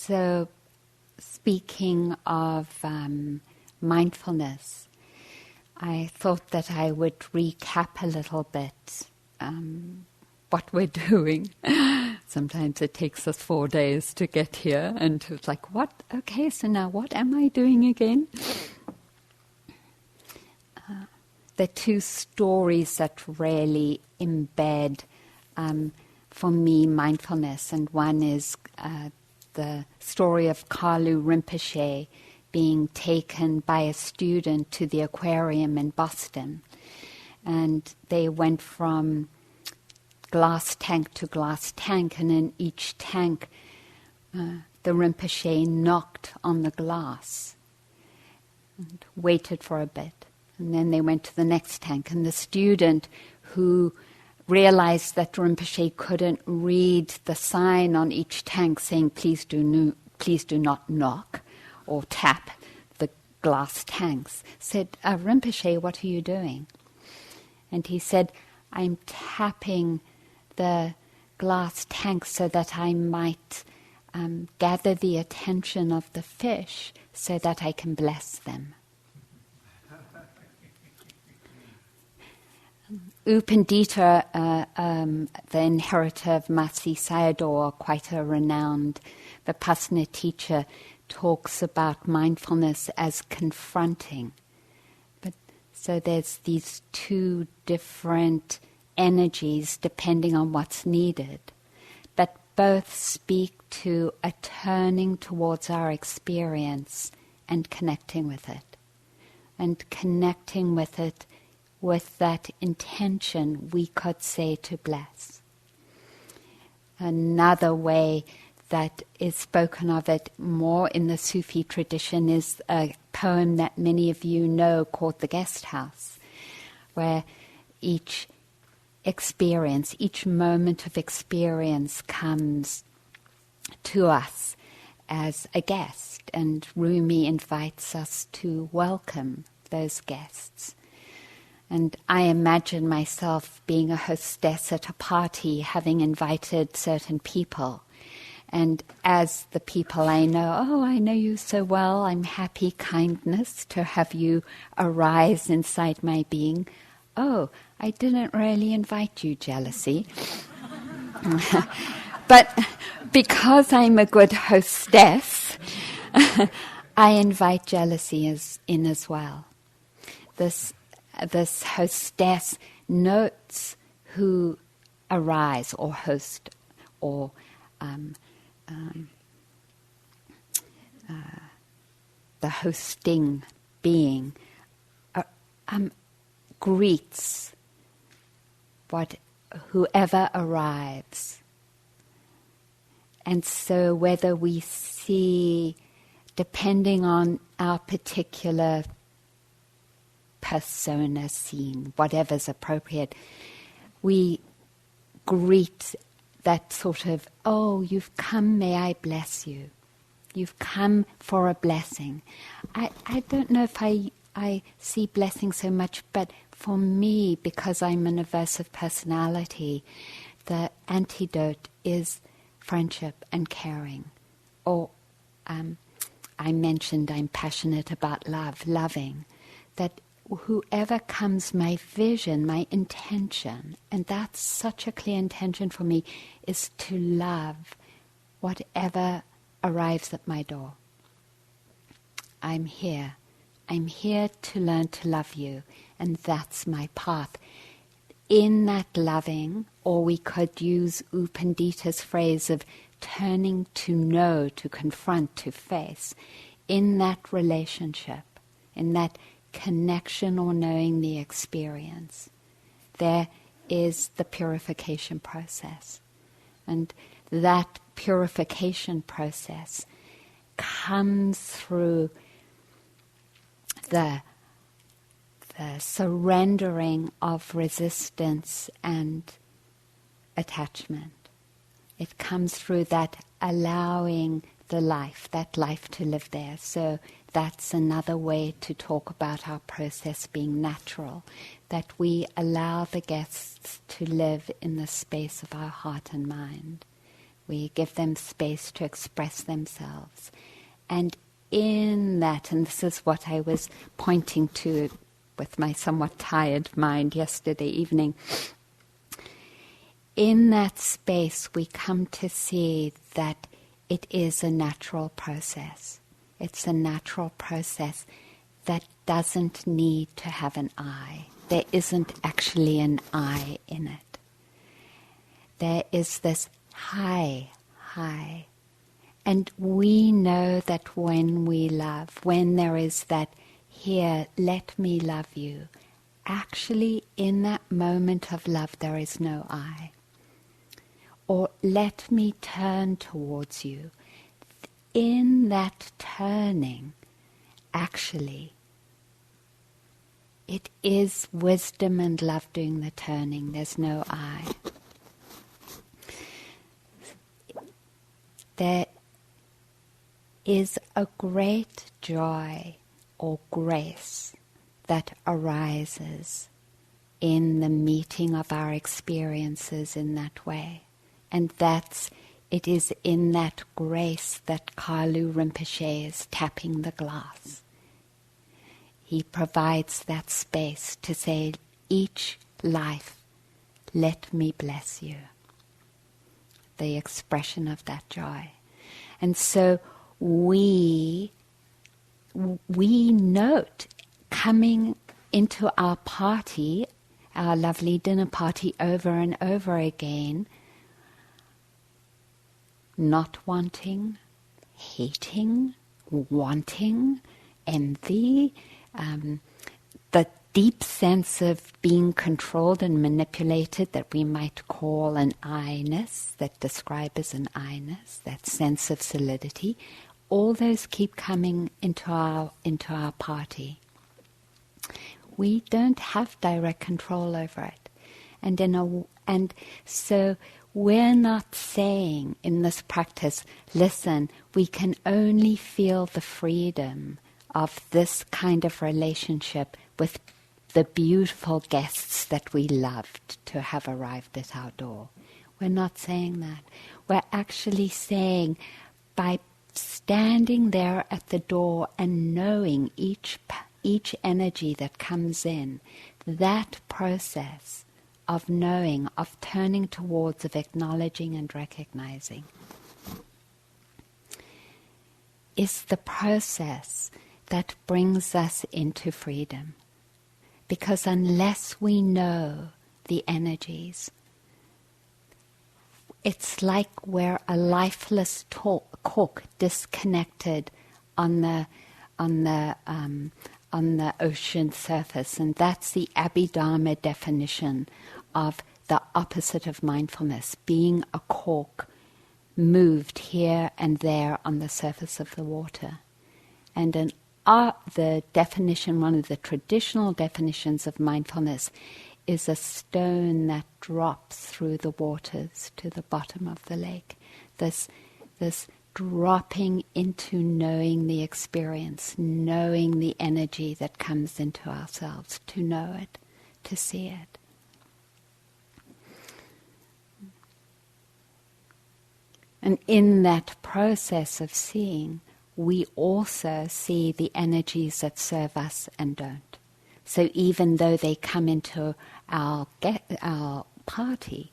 So, speaking of mindfulness, I thought that I would recap a little bit what we're doing. Sometimes it takes us 4 days to get here, and it's like, what? Okay, so now what am I doing again? There are two stories that really embed, for me, mindfulness, and one is the story of Kalu Rinpoche being taken by a student to the aquarium in Boston. And they went from glass tank to glass tank, and in each tank the Rinpoche knocked on the glass and waited for a bit. And then they went to the next tank, and the student who realized that Rinpoche couldn't read the sign on each tank saying, please do not knock or tap the glass tanks, said, Rinpoche, what are you doing? And he said, I'm tapping the glass tanks so that I might gather the attention of the fish so that I can bless them. U Pandita, the inheritor of Masi Sayadaw, quite a renowned Vipassana teacher, talks about mindfulness as confronting. So there's these two different energies depending on what's needed, but both speak to a turning towards our experience and connecting with it. And connecting with it with that intention, we could say, to bless. Another way that is spoken of it more in the Sufi tradition is a poem that many of you know called The Guest House, where each experience, each moment of experience comes to us as a guest, and Rumi invites us to welcome those guests. And I imagine myself being a hostess at a party, having invited certain people. And as the people I know, I know you so well, I'm happy, kindness to have you arise inside my being. Oh, I didn't really invite you, jealousy. But because I'm a good hostess, I invite jealousy in as well. This hostess notes who arise or host or the hosting being greets whoever arrives. And so whether we see, depending on our particular persona, scene, whatever's appropriate, we greet that sort of, oh, you've come, may I bless you. You've come for a blessing. I don't know if I see blessing so much, but for me, because I'm an aversive personality, the antidote is friendship and caring. Or I mentioned I'm passionate about loving. That whoever comes, my vision, my intention, and that's such a clear intention for me, is to love whatever arrives at my door. I'm here. I'm here to learn to love you, and that's my path. In that loving, or we could use U Pandita's phrase of turning to know, to confront, to face, in that relationship, in that connection or knowing the experience, there is the purification process. And that purification process comes through the surrendering of resistance and attachment. It comes through that allowing that life to live there. So that's another way to talk about our process being natural, that we allow the guests to live in the space of our heart and mind. We give them space to express themselves. And in that, and this is what I was pointing to with my somewhat tired mind yesterday evening, in that space we come to see that it is a natural process. It's a natural process that doesn't need to have an I. There isn't actually an I in it. There is this hi. And we know that when we love, when there is that here, let me love you, actually in that moment of love there is no I. Or let me turn towards you. In that turning, actually, it is wisdom and love doing the turning. There's no I. There is a great joy or grace that arises in the meeting of our experiences in that way. And it is in that grace that Kalu Rinpoche is tapping the glass. He provides that space to say, each life, let me bless you. The expression of that joy. And so we note coming into our party, our lovely dinner party over and over again, not wanting, hating, wanting, envy, the deep sense of being controlled and manipulated that we might call an I-ness, that describe as an I-ness, that sense of solidity, all those keep coming into our party. We don't have direct control over it. And so we're not saying in this practice, listen, we can only feel the freedom of this kind of relationship with the beautiful guests that we loved to have arrived at our door. We're not saying that. We're actually saying by standing there at the door and knowing each energy that comes in, that process of knowing, of turning towards, of acknowledging and recognizing, is the process that brings us into freedom. Because unless we know the energies, it's like we're a lifeless cork disconnected on the ocean surface, and that's the Abhidharma definition of the opposite of mindfulness, being a cork moved here and there on the surface of the water. And the definition, one of the traditional definitions of mindfulness, is a stone that drops through the waters to the bottom of the lake. This dropping into knowing the experience, knowing the energy that comes into ourselves, to know it, to see it. And in that process of seeing, we also see the energies that serve us and don't. So even though they come into our party,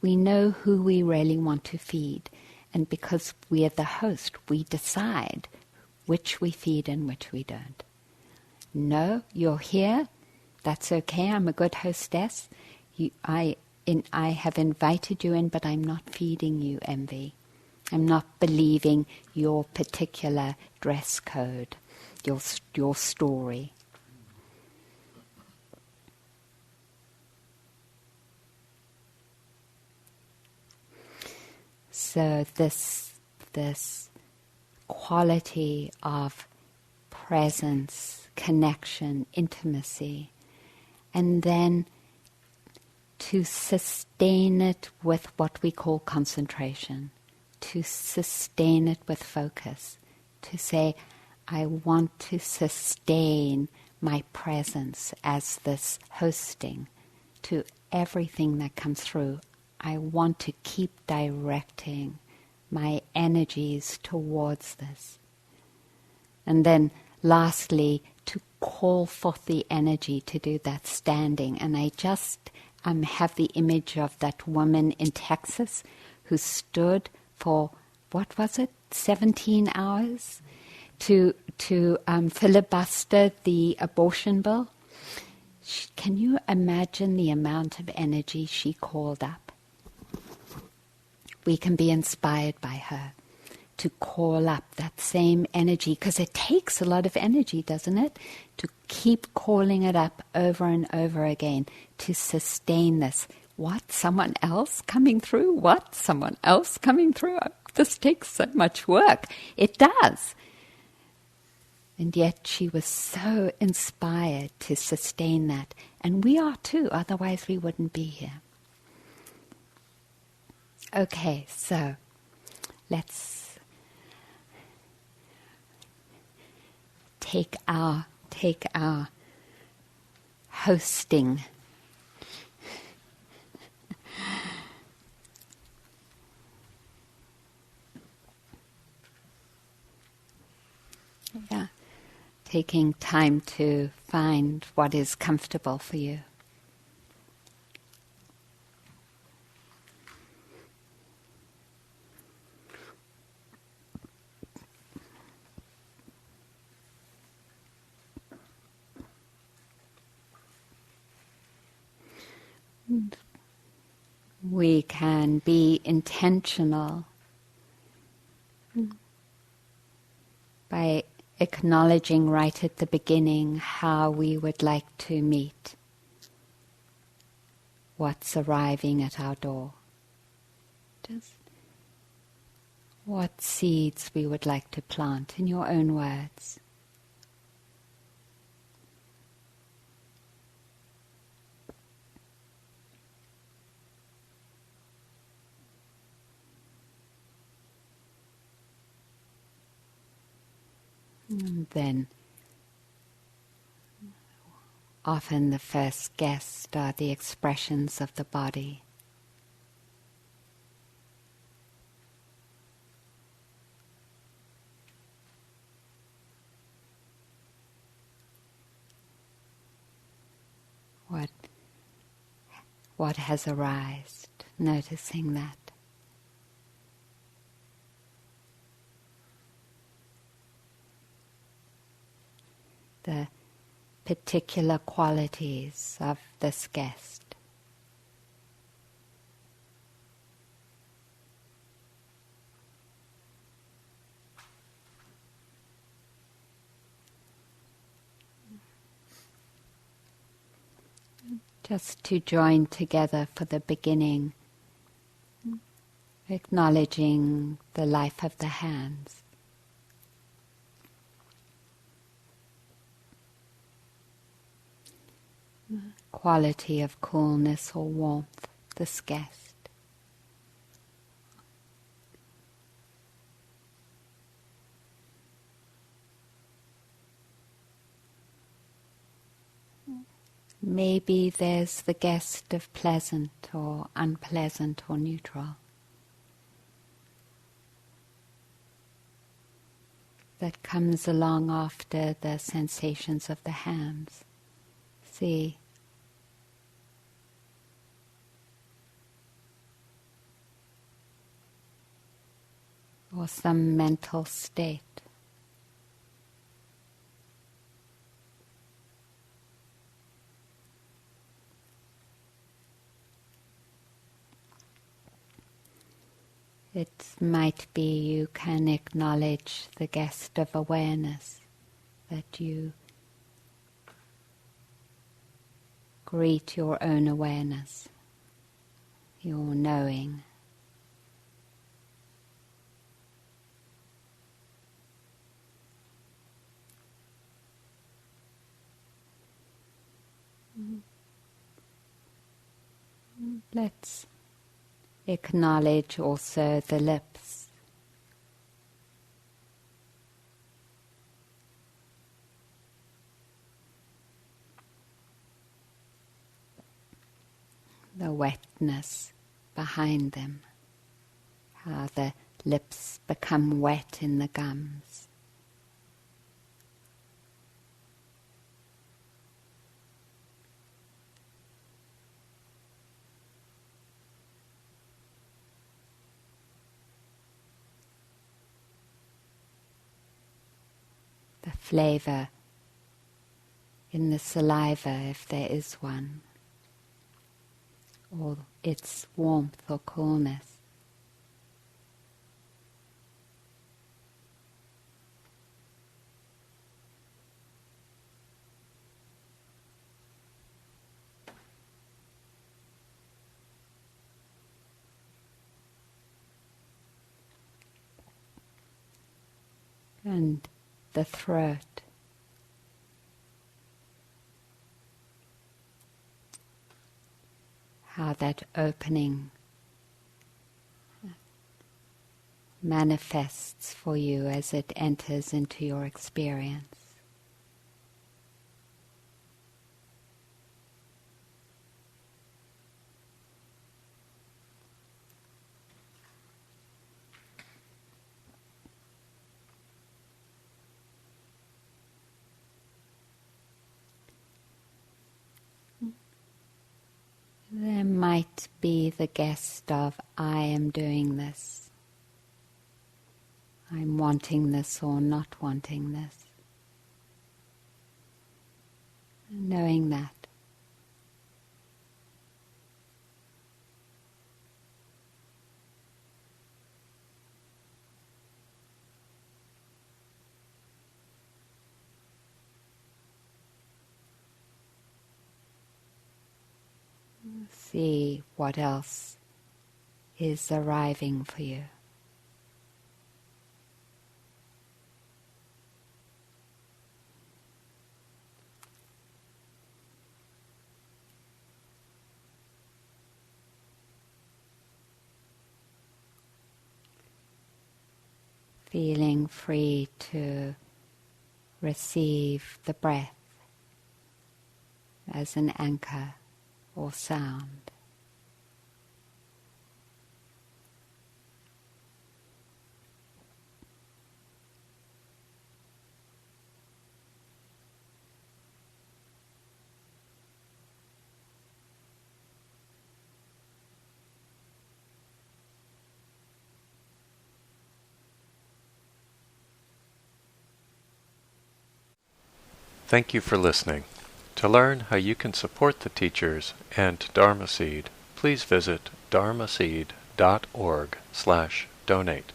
we know who we really want to feed. And because we are the host, we decide which we feed and which we don't. No, you're here. That's okay. I'm a good hostess. I have invited you in, but I'm not feeding you envy. I'm not believing your particular dress code, your story. So this quality of presence, connection, intimacy, and then to sustain it with what we call concentration, to sustain it with focus, to say, I want to sustain my presence as this hosting to everything that comes through. I want to keep directing my energies towards this. And then lastly, to call forth the energy to do that standing. And I just have the image of that woman in Texas who stood for, what was it, 17 hours to filibuster the abortion bill. Can you imagine the amount of energy she called up? We can be inspired by her to call up that same energy, because it takes a lot of energy, doesn't it? To keep calling it up over and over again to sustain this. What? Someone else coming through? What? Someone else coming through? This takes so much work. It does. And yet she was so inspired to sustain that. And we are too, otherwise we wouldn't be here. Okay, so let's take our hosting. Yeah, taking time to find what is comfortable for you. We can be intentional by acknowledging right at the beginning how we would like to meet what's arriving at our door. Just what seeds we would like to plant in your own words. And then often the first guest are the expressions of the body. What has arisen, noticing that. The particular qualities of this guest. Just to join together for the beginning, acknowledging the life of the hands. Quality of coolness or warmth, this guest. Maybe there's the guest of pleasant or unpleasant or neutral. That comes along after the sensations of the hands. See. Or some mental state. It might be you can acknowledge the guest of awareness, that you greet your own awareness, your knowing. Let's acknowledge also the lips. The wetness behind them, how the lips become wet in the gums. The flavor in the saliva, if there is one, or its warmth or coolness. And the throat. How that opening manifests for you as it enters into your experience. There might be the guest of, I am doing this. I'm wanting this or not wanting this. Knowing that. See what else is arriving for you. Feeling free to receive the breath as an anchor or sound. Thank you for listening. To learn how you can support the teachers and Dharma Seed, please visit dharmaseed.org/donate.